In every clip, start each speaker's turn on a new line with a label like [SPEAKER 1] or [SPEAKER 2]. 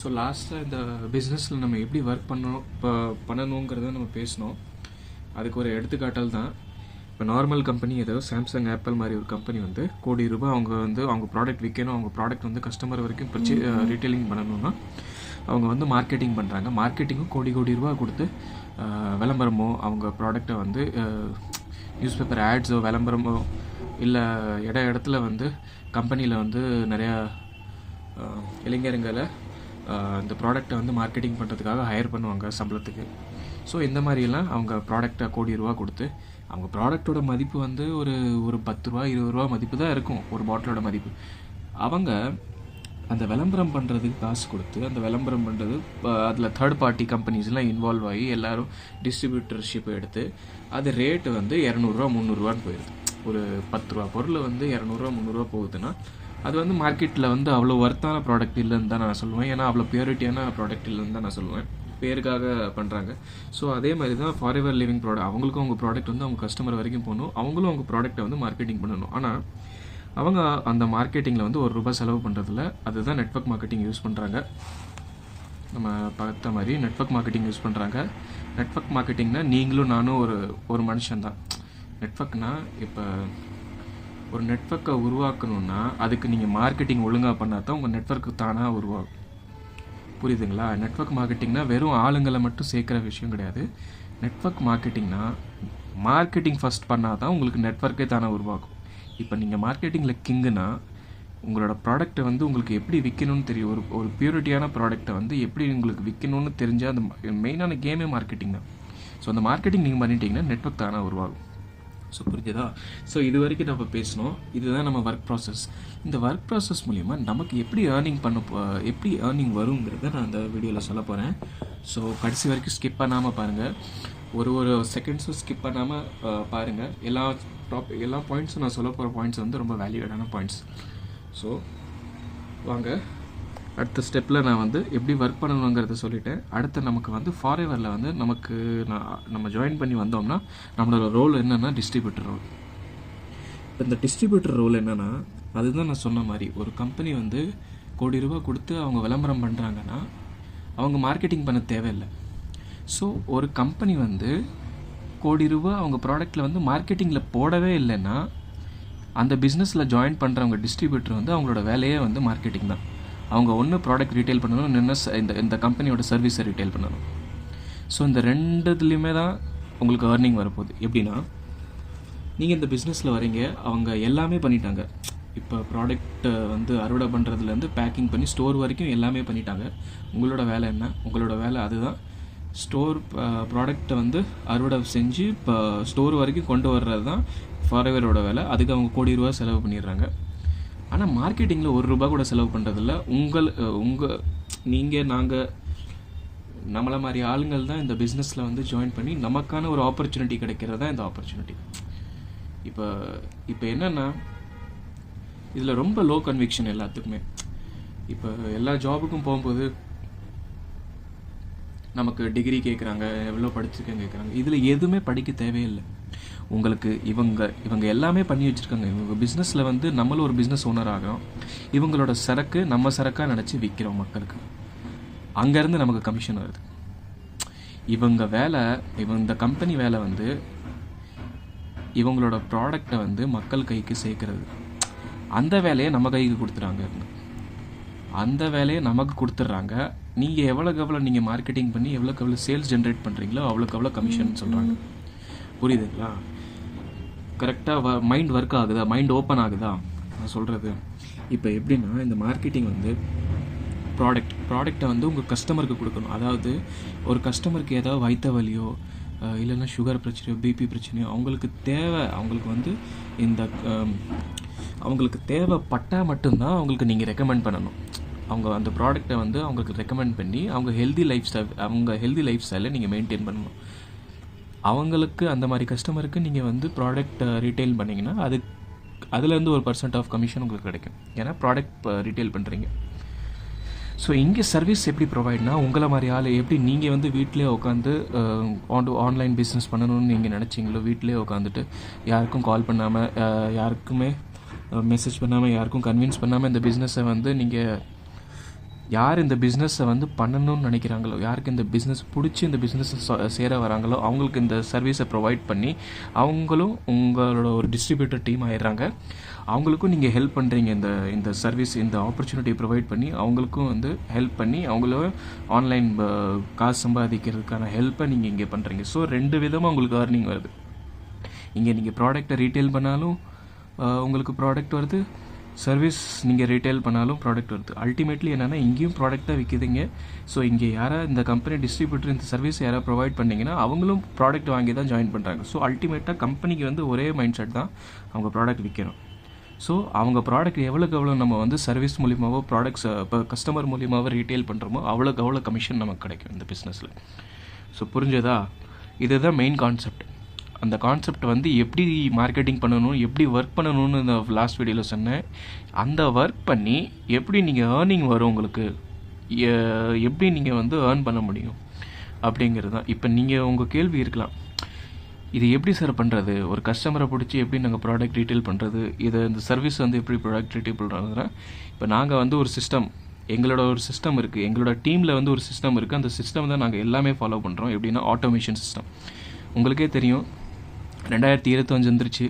[SPEAKER 1] So லாஸ்ட்டாக இந்த பிஸ்னஸில் நம்ம எப்படி ஒர்க் பண்ணணுங்கிறத நம்ம பேசினோம். அதுக்கு ஒரு எடுத்துக்காட்டல் தான் இப்போ நார்மல் கம்பெனி, ஏதோ சாம்சங், ஆப்பிள் மாதிரி ஒரு கம்பெனி வந்து கோடி ரூபாய் அவங்க ப்ராடக்ட் விற்கணும், அவங்க ப்ராடக்ட் வந்து கஸ்டமர் வரைக்கும் ரீட்டெயிலிங் பண்ணணும்னா அவங்க வந்து மார்க்கெட்டிங் பண்ணுறாங்க. மார்க்கெட்டிங்கும் கோடி ரூபாய் கொடுத்து விளம்பரமோ, அவங்க ப்ராடக்டை வந்து நியூஸ் பேப்பர் ஆட்ஸோ, விளம்பரமோ, இல்லை இடத்துல வந்து கம்பெனியில் வந்து நிறையா இளைஞர்களை இந்த ப்ராடக்டை வந்து மார்க்கெட்டிங் பண்ணுறதுக்காக ஹையர் பண்ணுவாங்க சம்பளத்துக்கு. ஸோ இந்த மாதிரியெல்லாம் அவங்க ப்ராடக்டை கோடி ரூபா கொடுத்து, அவங்க ப்ராடக்டோட மதிப்பு வந்து ஒரு 10 ரூபா 20 ரூபா மதிப்பு தான் இருக்கும் ஒரு பாட்டிலோட மதிப்பு. அவங்க அந்த விளம்பரம் பண்ணுறதுக்கு காசு கொடுத்து, அந்த விளம்பரம் பண்ணுறது அதில் தேர்ட் பார்ட்டி கம்பெனிஸ்லாம் இன்வால்வ் ஆகி எல்லோரும் டிஸ்ட்ரிபியூட்டர்ஷிப் எடுத்து அது ரேட்டு வந்து 200 ரூபா 300 ரூபான்னு போயிடுது. ஒரு 10 ரூபா பொருள் வந்து 200 ரூபா 300 ரூபா போகுதுன்னா அது வந்து மார்க்கெட்டில் வந்து அவ்வளோ ஒர்த்தான ப்ராடக்ட் இல்லைன்னு தான் நான் சொல்லுவேன். ஏன்னா அவ்வளோ பியூரிட்டியான ப்ராடக்ட் இல்லைன்னு தான் நான் சொல்லுவேன். பேருக்காக பண்ணுறாங்க. ஸோ அதே மாதிரி தான் ஃபாரெவர் லிவிங் ப்ராடக்ட், அவங்களுக்கும் அவங்க ப்ராடக்ட் வந்து அவங்க கஸ்டமர் வரைக்கும் போகணும், அவங்களும் அவங்க ப்ராடக்ட்டை வந்து மார்க்கெட்டிங் பண்ணணும். ஆனால் அவங்க அந்த மார்க்கெட்டிங்கில் வந்து ₹1 செலவு பண்ணுறதில்ல. அதுதான் நெட்வொர்க் மார்க்கெட்டிங் யூஸ் பண்ணுறாங்க. நம்ம பார்த்த மாதிரி நெட்வொர்க் மார்க்கெட்டிங் யூஸ் பண்ணுறாங்க. நெட்வொர்க் மார்க்கெட்டிங்னா நீங்களும் நானும் ஒரு மனுஷன் தான். நெட்வொர்க்னா இப்போ ஒரு நெட்வொர்க்கை உருவாக்கணுன்னா அதுக்கு நீங்கள் மார்க்கெட்டிங் ஒழுங்காக பண்ணால் தான் உங்கள் நெட்வொர்க்கு தானாக உருவாகும். புரியுதுங்களா? நெட்வொர்க் மார்க்கெட்டிங்னா வெறும் ஆளுங்களை மட்டும் சேர்க்குற விஷயம் கிடையாது. நெட்வொர்க் மார்க்கெட்டிங்னா மார்க்கெட்டிங் ஃபஸ்ட் பண்ணால் தான் உங்களுக்கு நெட்வொர்க்கே தானாக உருவாகும். இப்போ நீங்கள் மார்க்கெட்டிங்கில் கிங்குனா உங்களோட ப்ராடக்ட்டை வந்து உங்களுக்கு எப்படி விற்கணும்னு தெரியும். ஒரு பியூரிட்டியான ப்ராடக்ட்டை வந்து எப்படி உங்களுக்கு விற்கணும்னு தெரிஞ்சால் அந்த மெயினான கேமே மார்க்கெட்டிங் தான். ஸோ அந்த மார்க்கெட்டிங் நீங்கள் பண்ணிட்டீங்கன்னா நெட்வொர்க் தானாக உருவாகும். ஸோ புரிஞ்சுதா? ஸோ இது வரைக்கும் நம்ம பேசணும். இதுதான் நம்ம ஒர்க் ப்ராசஸ். இந்த ஒர்க் ப்ராசஸ் மூலிமா நமக்கு எப்படி ஏர்னிங் வருங்கிறத நான் அந்த வீடியோவில் சொல்ல போகிறேன். ஸோ கடைசி வரைக்கும் ஸ்கிப் பண்ணாமல் பாருங்கள். ஒரு செகண்ட்ஸும் ஸ்கிப் பண்ணாமல் பாருங்கள். எல்லா பாயிண்ட்ஸும் நான் சொல்ல போகிற பாயிண்ட்ஸ் வந்து ரொம்ப வேல்யூடான பாயிண்ட்ஸ். ஸோ வாங்க அடுத்த ஸ்டெப்பில் நான் வந்து எப்படி ஒர்க் பண்ணணுங்கிறத சொல்லிட்டேன். அடுத்து நமக்கு வந்து ஃபாரெவரில் வந்து நம்ம ஜாயின் பண்ணி வந்தோம்னா நம்மளோட ரோல் என்னென்னா டிஸ்ட்ரிபியூட்டர் ரோல். இந்த டிஸ்ட்ரிபியூட்டர் ரோல் என்னென்னா, அதுதான் நான் சொன்ன மாதிரி ஒரு கம்பெனி வந்து கோடி ரூபா கொடுத்து அவங்க விளம்பரம் பண்ணுறாங்கன்னா அவங்க மார்க்கெட்டிங் பண்ண தேவையில்லை. ஸோ ஒரு கம்பெனி வந்து கோடி ரூபா அவங்க ப்ராடக்ட்டில் வந்து மார்க்கெட்டிங்கில் போடவே இல்லைன்னா அந்த பிஸ்னஸில் ஜாயின் பண்ணுறவங்க டிஸ்ட்ரிபியூட்டர் வந்து அவங்களோட வேலையே வந்து மார்க்கெட்டிங் தான். அவங்க ஒன்று ப்ராடக்ட் ரீட்டைல் பண்ணணும், இந்த கம்பெனியோட சர்வீஸை ரீட்டைல் பண்ணணும். ஸோ இந்த ரெண்டுத்துலேயுமே தான் உங்களுக்கு ஏர்னிங் வரப்போகுது. எப்படின்னா, நீங்கள் இந்த பிஸ்னஸில் வரீங்க, அவங்க எல்லாமே பண்ணிட்டாங்க. இப்போ ப்ராடக்ட்டை வந்து அறுவடை பண்ணுறதுலேருந்து பேக்கிங் பண்ணி ஸ்டோர் வரைக்கும் எல்லாமே பண்ணிட்டாங்க. உங்களோட வேலை என்ன? உங்களோட வேலை அதுதான். ப்ராடக்ட்டை வந்து அறுவடை செஞ்சு இப்போ ஸ்டோர் வரைக்கும் கொண்டு வர்றது தான் ஃபாரெவரோட வேலை. அதுக்கு அவங்க கோடி ரூபா செலவு பண்ணிடுறாங்க. ஆனால் மார்க்கெட்டிங்கில் ₹1 கூட செலவு பண்ணுறதில்ல. நாங்கள் நம்மளை மாதிரி ஆளுங்கள் தான் இந்த பிஸ்னஸில் வந்து ஜாயின் பண்ணி நமக்கான ஒரு ஆப்பர்ச்சுனிட்டி கிடைக்கிறது தான் இந்த ஆப்பர்ச்சுனிட்டி. இப்போ என்னென்னா, இதில் ரொம்ப லோ கன்விக்ஷன் எல்லாத்துக்குமே. இப்போ எல்லா ஜாபுக்கும் போகும்போது நமக்கு டிகிரி கேட்குறாங்க, எவ்வளோ படிச்சிருக்கேன்னு கேட்குறாங்க. இதில் எதுவுமே படிக்க தேவையில்லை. உங்களுக்கு இவங்க எல்லாமே பண்ணி வச்சுருக்காங்க. இவங்க பிஸ்னஸில் வந்து நம்மளும் ஒரு பிஸ்னஸ் ஓனர் ஆகிறோம். இவங்களோட சரக்கு நம்ம சரக்காக நினச்சி விற்கிறோம் மக்களுக்கு. அங்கேருந்து நமக்கு கமிஷன் வருது. இந்த கம்பெனி வேலை வந்து இவங்களோட ப்ராடக்டை வந்து மக்கள் கைக்கு சேர்க்கறது. அந்த வேலையை நம்ம கைக்கு கொடுத்துறாங்க. அந்த வேலையை நமக்கு கொடுத்துட்றாங்க. நீங்கள் எவ்வளோக்கு நீங்கள் மார்க்கெட்டிங் பண்ணி எவ்வளோக்கு சேல்ஸ் ஜென்ரேட் பண்ணுறீங்களோ அவ்வளோக்கு கமிஷன் சொல்கிறாங்க. புரியுதுங்களா? கரெக்டாக மைண்ட் ஒர்க் ஆகுதா? மைண்ட் ஓப்பன் ஆகுதா நான் சொல்கிறது? இப்போ எப்படின்னா, இந்த மார்க்கெட்டிங் வந்து ப்ராடக்டை வந்து உங்கள் கஸ்டமருக்கு கொடுக்கணும். அதாவது ஒரு கஸ்டமருக்கு ஏதாவது வயிற்று வலியோ இல்லைன்னா சுகர் பிரச்சனையோ பிபி பிரச்சனையோ அவங்களுக்கு தேவைப்பட்டால் மட்டும்தான் அவங்களுக்கு நீங்கள் ரெக்கமெண்ட் பண்ணணும். அவங்க அந்த ப்ராடக்டை வந்து அவங்களுக்கு ரெக்கமெண்ட் பண்ணி அவங்க ஹெல்தி லைஃப் ஸ்டைலை நீங்கள் மெயின்டைன் பண்ணணும். அவங்களுக்கு அந்த மாதிரி கஸ்டமருக்கு நீங்கள் வந்து ப்ராடக்ட் ரீட்டைல் பண்ணிங்கன்னா அதுலேருந்து ஒரு % ஆஃப் கமிஷன் உங்களுக்கு கிடைக்கும். ஏன்னா ப்ராடக்ட் ரீட்டைல் பண்ணுறீங்க. ஸோ இங்கே சர்வீஸ் எப்படி ப்ரொவைட்னா, உங்களை மாதிரி ஆள் எப்படி நீங்கள் வந்து வீட்டிலே உட்காந்து ஆன்லைன் பிஸ்னஸ் பண்ணணும்னு நீங்கள் நினச்சிங்களோ, வீட்டிலே உட்காந்துட்டு யாருக்கும் கால் பண்ணாமல், யாருக்குமே மெசேஜ் பண்ணாமல், யாருக்கும் கன்வின்ஸ் பண்ணாமல் இந்த பிஸ்னஸை வந்து நீங்கள் யார் இந்த பிஸ்னஸை வந்து பண்ணணும்னு நினைக்கிறாங்களோ, யாருக்கு இந்த பிஸ்னஸ் பிடிச்சி இந்த பிஸ்னஸை சேர வராங்களோ அவங்களுக்கு இந்த சர்வீஸை ப்ரொவைட் பண்ணி அவங்களும் உங்களோட ஒரு டிஸ்ட்ரிபியூட்டர் டீம் ஆயிடுறாங்க. அவங்களுக்கும் நீங்கள் ஹெல்ப் பண்ணுறீங்க. இந்த சர்வீஸ், இந்த ஆப்பர்ச்சுனிட்டி ப்ரொவைட் பண்ணி அவங்களுக்கும் வந்து ஹெல்ப் பண்ணி அவங்கள ஆன்லைன் காசு சம்பாதிக்கிறதுக்கான ஹெல்ப்பை நீங்கள் இங்கே பண்ணுறீங்க. ஸோ 2 விதமாக உங்களுக்கு ஏர்னிங் வருது. இங்கே நீங்கள் ப்ராடக்டை ரீட்டெயில் பண்ணாலும் உங்களுக்கு ப்ராடக்ட் வருது, சர்வீஸ் நீங்கள் ரீட்டைல் பண்ணாலும் ப்ராடக்ட் வருது. அல்டிமேட்லி என்னென்னா இங்கேயும் ப்ராடக்ட் தான் விற்கிதுங்க. ஸோ இங்கே யாராவது இந்த கம்பெனி டிஸ்ட்ரிபியூட்டர் இந்த சர்வீஸ் யாராவது ப்ரொவைட் பண்ணிங்கன்னா அவங்களும் ப்ராடக்ட் வாங்கி தான் ஜாயின் பண்ணுறாங்க. ஸோ அல்டிமேட்டாக கம்பெனிக்கு வந்து ஒரே மைண்ட் செட் தான், அவங்க ப்ராடக்ட் விற்கணும். ஸோ அவங்க ப்ராடக்ட் எவ்வளோக்கு எவ்வளோ நம்ம வந்து சர்வீஸ் மூலியமாகவோ ப்ராடக்ட்ஸ் இப்போ கஸ்டமர் மூலியமாகவோ ரீட்டைல் பண்ணுறோமோ அவ்வளோக்கு அவ்வளோ கமிஷன் நமக்கு கிடைக்கும் இந்த பிஸ்னஸில். ஸோ புரிஞ்சதா? இதுதான் மெயின் கான்செப்ட். அந்த கான்செப்ட் வந்து எப்படி மார்க்கெட்டிங் பண்ணணும், எப்படி ஒர்க் பண்ணணும்னு இந்த லாஸ்ட் வீடியோவில் சொன்னேன். அந்த ஒர்க் பண்ணி எப்படி நீங்கள் ஏர்னிங் வரும், உங்களுக்கு எப்படி நீங்கள் வந்து ஏர்ன் பண்ண முடியும் அப்படிங்கிறது தான். இப்போ நீங்கள் உங்கள் கேள்வி இருக்கலாம், இது எப்படி சார் பண்ணுறது, ஒரு கஸ்டமரை பிடிச்சி எப்படி நாங்கள் ப்ராடக்ட் ரீட்டைல் பண்ணுறது, இந்த சர்வீஸ் வந்து எப்படி ப்ராடக்ட் ரீட்டைல் பண்ணுறதுனா, இப்போ நாங்கள் வந்து ஒரு சிஸ்டம், எங்களோட ஒரு சிஸ்டம் இருக்குது, எங்களோட டீமில் வந்து ஒரு சிஸ்டம் இருக்குது. அந்த சிஸ்டம் தான் நாங்கள் எல்லாமே ஃபாலோ பண்ணுறோம். எப்படின்னா ஆட்டோமேஷன் சிஸ்டம். உங்களுக்கே தெரியும் 2025 வந்துருச்சு,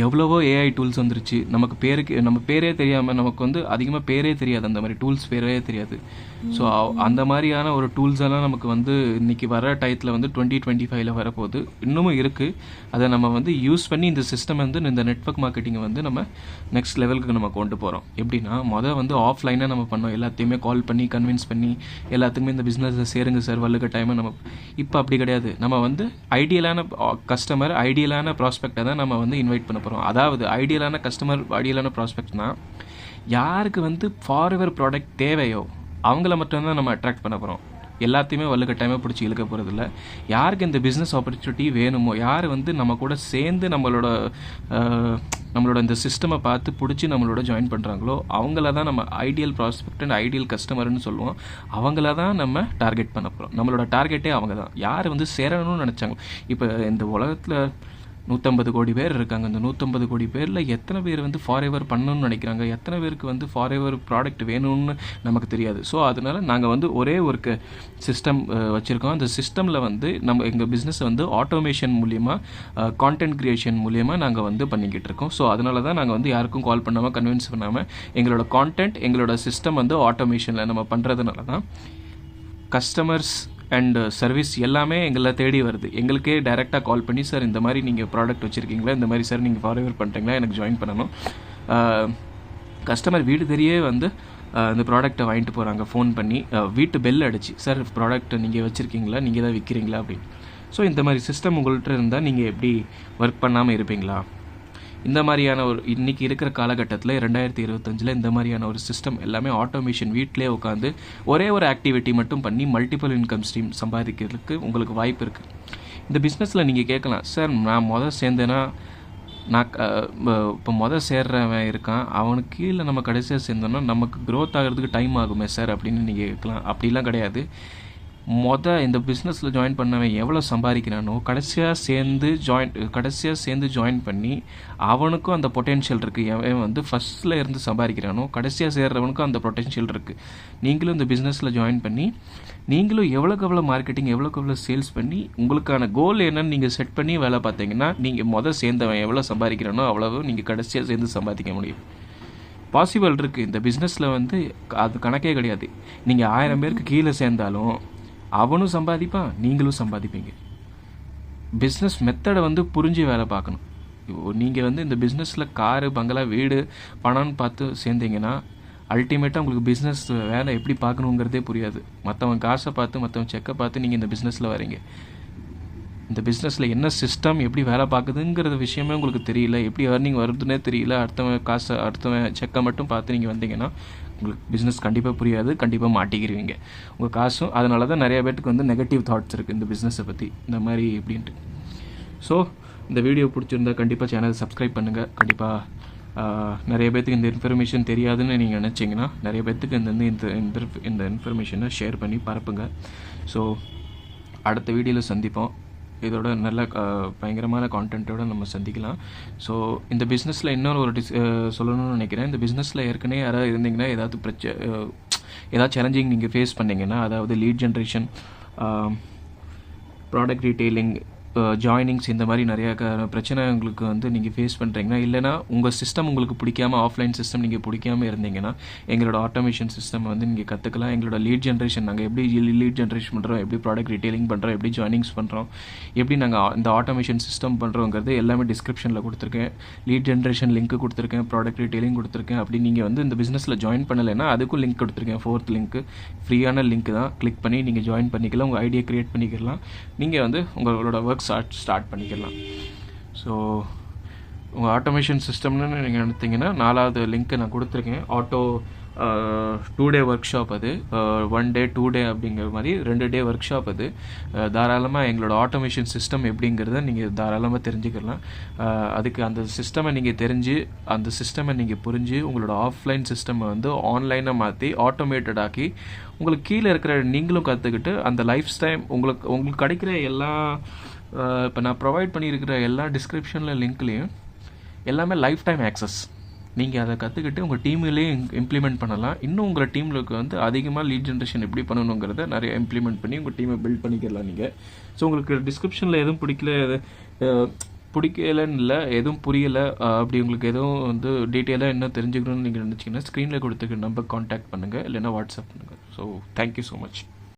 [SPEAKER 1] எவ்வளவோ ஏஐ டூல்ஸ் வந்துருச்சு. நம்ம பேரே தெரியாமல், நமக்கு வந்து அதிகமாக பேரே தெரியாது, அந்த மாதிரி டூல்ஸ் பேரே தெரியாது. ஸோ அந்த மாதிரியான ஒரு டூல்ஸ் எல்லாம் நமக்கு வந்து இன்றைக்கி வர டயத்தில் வந்து 2025 வரப்போகுது. இன்னமும் இருக்குது. அதை நம்ம வந்து யூஸ் பண்ணி இந்த சிஸ்டம் வந்து இந்த நெட்வொர்க் மார்க்கெட்டிங்கை வந்து நம்ம நெக்ஸ்ட் லெவலுக்கு நம்ம கொண்டு போகிறோம். எப்படின்னா வந்து ஆஃப்லைனாக நம்ம பண்ணோம், எல்லாத்தையுமே கால் பண்ணி கன்வின்ஸ் பண்ணி எல்லாத்துக்குமே இந்த பிஸ்னஸை சேருங்க சார் வல்லுக்க டைமை நம்ம. இப்போ அப்படி கிடையாது. நம்ம வந்து ஐடியலான கஸ்டமர், ஐடியலான ப்ராஸ்பெக்டை தான் நம்ம வந்து இன்வைட் பண்ண போகிறோம். அதாவது ஐடியலான கஸ்டமர், ஐடியலான ப்ராஸ்பெக்ட்னா யாருக்கு வந்து ஃபார்எவர் ப்ராடக்ட் தேவையோ அவங்கள மட்டும்தான் நம்ம அட்ராக்ட் பண்ண போகிறோம். எல்லாத்தையுமே வலுக்கட்டாயமாக பிடிச்சி இழுக்க போகிறதில்ல. யாருக்கு இந்த பிஸ்னஸ் ஆப்பர்ச்சுனிட்டி வேணுமோ, யார் வந்து நம்ம கூட சேர்ந்து நம்மளோட இந்த சிஸ்டமை பார்த்து பிடிச்சி நம்மளோட ஜாயின் பண்ணுறாங்களோ அவங்கள தான் நம்ம ஐடியல் ப்ராஸ்பெக்ட் அண்ட் ஐடியல் கஸ்டமர்னு சொல்லுவோம். அவங்கள தான் நம்ம டார்கெட் பண்ண போகிறோம். நம்மளோட டார்கெட்டே அவங்க தான். யார் வந்து சேரணும்னு நினச்சாங்க. இப்போ இந்த உலகத்தில் 150 கோடி பேர் இருக்காங்க. அந்த 150 கோடி பேரில் எத்தனை பேர் வந்து ஃபார்எவர் பண்ணணும்னு நினைக்கிறாங்க, எத்தனை பேருக்கு வந்து ஃபார்எவர் ப்ராடக்ட் வேணும்னு நமக்கு தெரியாது. ஸோ அதனால் நாங்கள் வந்து ஒரே ஒரு சிஸ்டம் வச்சுருக்கோம். அந்த சிஸ்டமில் வந்து நம்ம எங்கள் பிஸ்னஸை வந்து ஆட்டோமேஷன் மூலியமாக, கான்டென்ட் க்ரியேஷன் மூலியமாக நாங்கள் வந்து பண்ணிக்கிட்டு இருக்கோம். ஸோ அதனால தான் நாங்கள் வந்து யாருக்கும் கால் பண்ணாமல், கன்வின்ஸ் பண்ணாமல், எங்களோட கான்டென்ட், எங்களோட சிஸ்டம் வந்து ஆட்டோமேஷனில் நம்ம பண்ணுறதுனால தான் கஸ்டமர்ஸ் அண்ட் சர்வீஸ் எல்லாமே எங்களை தேடி வருது. எங்களுக்கே டைரெக்டாக கால் பண்ணி, சார் இந்த மாதிரி நீங்கள் ப்ராடக்ட் வச்சுருக்கீங்களா, இந்த மாதிரி சார் நீங்கள் ஃபார்எவர் பண்ணுறீங்களா, எனக்கு ஜாயின் பண்ணணும். கஸ்டமர் வீடு தெரிய வந்து இந்த ப்ராடக்ட்டை வாங்கிட்டு போகிறாங்க. ஃபோன் பண்ணி வீட்டு பெல் அடிச்சு, சார் ப்ராடக்ட் நீங்கள் வச்சுருக்கீங்களா, நீங்கள் தான் விற்கிறீங்களா அப்படின்னு. ஸோ இந்த மாதிரி சிஸ்டம் உங்கள்கிட்ட இருந்தால் நீங்கள் எப்படி ஒர்க் பண்ணாமல் இருப்பீங்களா? இந்த மாதிரியான ஒரு இன்றைக்கி இருக்கிற காலகட்டத்தில் 2025 இந்த மாதிரியான ஒரு சிஸ்டம் எல்லாமே ஆட்டோமேஷன், வீட்டிலே உட்காந்து ஒரே ஒரு ஆக்டிவிட்டி மட்டும் பண்ணி மல்டிபிள் இன்கம் ஸ்ட்ரீம் சம்பாதிக்கிறதுக்கு உங்களுக்கு வாய்ப்பு இருக்குது. இந்த பிஸ்னஸில் நீங்கள் கேட்கலாம், சார் நான் சேர்ந்தேன்னா இப்போ சேர்றவன் இருக்கான், அவனுக்கு கீழே நம்ம கடைசியாக சேர்ந்தோன்னா நமக்கு க்ரோத் ஆகிறதுக்கு டைம் ஆகுமே சார் அப்படின்னு நீங்கள் கேட்கலாம். அப்படிலாம் கிடையாது. இந்த பிஸ்னஸில் ஜாயின் பண்ணவன் எவ்வளோ சம்பாதிக்கிறானோ கடைசியாக சேர்ந்து ஜாயின் பண்ணி அவனுக்கும் அந்த பொட்டென்ஷியல் இருக்குது. அவன் வந்து ஃபஸ்ட்டில் இருந்து சம்பாதிக்கிறானோ கடைசியாக சேர்றவனுக்கும் அந்த பொட்டென்ஷியல் இருக்குது. நீங்களும் இந்த பிஸ்னஸில் ஜாயின் பண்ணி நீங்களும் எவ்வளோக்கு எவ்வளோ மார்க்கெட்டிங், எவ்வளோக்கு எவ்வளோ சேல்ஸ் பண்ணி உங்களுக்கான கோல் என்னன்னு நீங்கள் செட் பண்ணி வேலை பார்த்தீங்கன்னா நீங்கள் சேர்ந்தவன் எவ்வளோ சம்பாதிக்கிறானோ அவ்வளவு நீங்கள் கடைசியாக சேர்ந்து சம்பாதிக்க முடியும். பாசிபிள் இருக்குது. இந்த பிஸ்னஸில் வந்து அது கணக்கே கிடையாது. நீங்கள் 1000 பேருக்கு கீழே சேர்ந்தாலும் அவனும் சம்பாதிப்பான், நீங்களும் சம்பாதிப்பீங்க. பிஸ்னஸ் மெத்தடை வந்து புரிஞ்சு வேலை பார்க்கணும். நீங்கள் வந்து இந்த பிஸ்னஸில் காரு, பங்களா, வீடு, பணம்னு பார்த்து சேர்ந்தீங்கன்னா அல்டிமேட்டாக உங்களுக்கு பிஸ்னஸ் வேலை எப்படி பார்க்கணுங்கிறதே புரியாது. மற்றவன் காசை பார்த்து, மற்றவன் செக்கை பார்த்து நீங்கள் இந்த பிஸ்னஸில் வரீங்க. இந்த பிஸ்னஸில் என்ன சிஸ்டம் எப்படி வேலை பார்க்குதுங்கிறது விஷயமே உங்களுக்கு தெரியல, எப்படி ஏர்னிங் வருதுன்னே தெரியல, அடுத்தவன் செக்கை மட்டும் பார்த்து நீங்கள் வந்தீங்கன்னா உங்களுக்கு பிஸ்னஸ் கண்டிப்பாக புரியாது, கண்டிப்பாக மாட்டிக்கிடுவீங்க உங்கள் காசும். அதனால தான் நிறைய பேருக்கு வந்து நெகட்டிவ் தாட்ஸ் இருக்குது இந்த பிஸ்னஸை பற்றி, இந்த மாதிரி இப்படின்ட்டு. ஸோ இந்த வீடியோ பிடிச்சிருந்தா கண்டிப்பாக சேனலை சப்ஸ்கிரைப் பண்ணுங்கள். கண்டிப்பாக நிறைய பேர்த்துக்கு இந்த இன்ஃபர்மேஷன் தெரியாதுன்னு நீங்கள் நினச்சிங்கன்னா நிறைய பேர்த்துக்கு இந்த இன்ஃபர்மேஷனை ஷேர் பண்ணி பரப்புங்க. ஸோ அடுத்த வீடியோவில் சந்திப்போம். இதோட நல்ல பயங்கரமான கான்டென்ட்டோடு நம்ம சந்திக்கலாம். ஸோ இந்த பிஸ்னஸில் இன்னொரு சொல்லணும்னு நினைக்கிறேன். இந்த பிஸ்னஸில் ஏற்கனவே யாராவது இருந்தீங்கன்னா, ஏதாவது ஏதாவது சேலஞ்சிங் நீங்கள் ஃபேஸ் பண்ணிங்கன்னா, அதாவது லீட் ஜென்ரேஷன், ப்ராடக்ட் ரீட்டெயிலிங், ஜாயினிங்ஸ், இந்த மாதிரி நிறையா பிரச்சனை உங்களுக்கு வந்து நீங்கள் ஃபேஸ் பண்ணுறீங்கன்னா, இல்லைனா உங்கள் சிஸ்டம் உங்களுக்கு பிடிக்காமல், ஆஃப்லைன் சிஸ்டம் நீங்கள் பிடிக்காமல் இருந்தீங்கன்னா, எங்களோட ஆட்டோமேஷன் சிஸ்டம் வந்து நீங்கள் கற்றுக்கலாம். எங்களோட லீட் ஜென்ரேஷன், நாங்கள் எப்படி லீட் ஜென்ரேஷன் பண்ணுறோம், எப்படி ப்ராடக்ட் ரீட்டெயிலிங் பண்ணுறோம், எப்படி ஜாயினிங்ஸ் பண்ணுறோம், எப்படி நாங்கள் இந்த ஆட்டோமேஷன் சிஸ்டம் பண்ணுறோங்கிறது எல்லாமே டிஸ்கிரிப்ஷனில் கொடுத்துருக்கேன். லீட் ஜென்ரேஷன் லிங்க் கொடுத்துருக்கேன், ப்ராடக்ட் ரீட்டெயிலிங் கொடுத்துருக்கேன். அப்படி நீங்கள் வந்து இந்த பிஸ்னஸில் ஜாயின் பண்ணலைன்னா அதுக்கும் லிங்க் கொடுத்துருக்கேன். 4th லிங்க்கு ஃப்ரீயான லிங்க் தான். கிளிக் பண்ணி நீங்கள் ஜாயின் பண்ணிக்கலாம், உங்கள் ஐடியா க்ரியேட் பண்ணிக்கலாம், நீங்கள் வந்து உங்களோட ஒர்க் ஸ்டார்ட் பண்ணிக்கலாம். ஸோ உங்கள் ஆட்டோமேஷன் சிஸ்டம்னு நீங்கள் நினைத்தீங்கன்னா 4வது லிங்க்கு நான் கொடுத்துருக்கேன். ஆட்டோ 2 டே ஒர்க் ஷாப், அது 1 டே 2 டே அப்படிங்கிற மாதிரி 2 டே ஒர்க் ஷாப். அது தாராளமாக எங்களோட ஆட்டோமேஷன் சிஸ்டம் எப்படிங்கிறத நீங்கள் தாராளமாக தெரிஞ்சுக்கலாம். அதுக்கு அந்த சிஸ்டமை நீங்கள் தெரிஞ்சு, அந்த சிஸ்டமை நீங்கள் புரிஞ்சு, உங்களோட ஆஃப்லைன் சிஸ்டமை வந்து ஆன்லைனாக மாற்றி ஆட்டோமேட்டட் ஆக்கி, உங்களுக்கு கீழே இருக்கிற நீங்களும் கற்றுக்கிட்டு, அந்த லைஃப் டைம் உங்களுக்கு கிடைக்கிற எல்லா இப்போ நான் ப்ரொவைட் பண்ணியிருக்கிற எல்லா டிஸ்கிரிப்ஷனில் லிங்க்லேயும் எல்லாமே லைஃப் டைம் ஆக்சஸ். நீங்கள் அதை கற்றுக்கிட்டு உங்கள் டீம்லேயே இம்ப்ளிமெண்ட் பண்ணலாம். இன்னும் உங்கள் டீம்லுக்கு வந்து அதிகமாக லீட் ஜென்ரேஷன் எப்படி பண்ணணுங்கிறத நிறைய இம்ப்ளிமெண்ட் பண்ணி உங்கள் டீமை பில்ட் பண்ணிக்கலாம் நீங்கள். ஸோ உங்களுக்கு டிஸ்கிரிப்ஷனில் எதுவும் பிடிக்கலன்னு இல்லை, எதுவும் புரியலை, அப்படி உங்களுக்கு எதுவும் வந்து டீட்டெயிலாக என்ன தெரிஞ்சுக்கணும்னு நீங்கள் நினச்சிங்கன்னா ஸ்க்ரீனில் கொடுத்துருக்க நம்பர் காண்டாக்ட் பண்ணுங்கள், இல்லைன்னா வாட்ஸ்அப் பண்ணுங்கள். So thank you so much.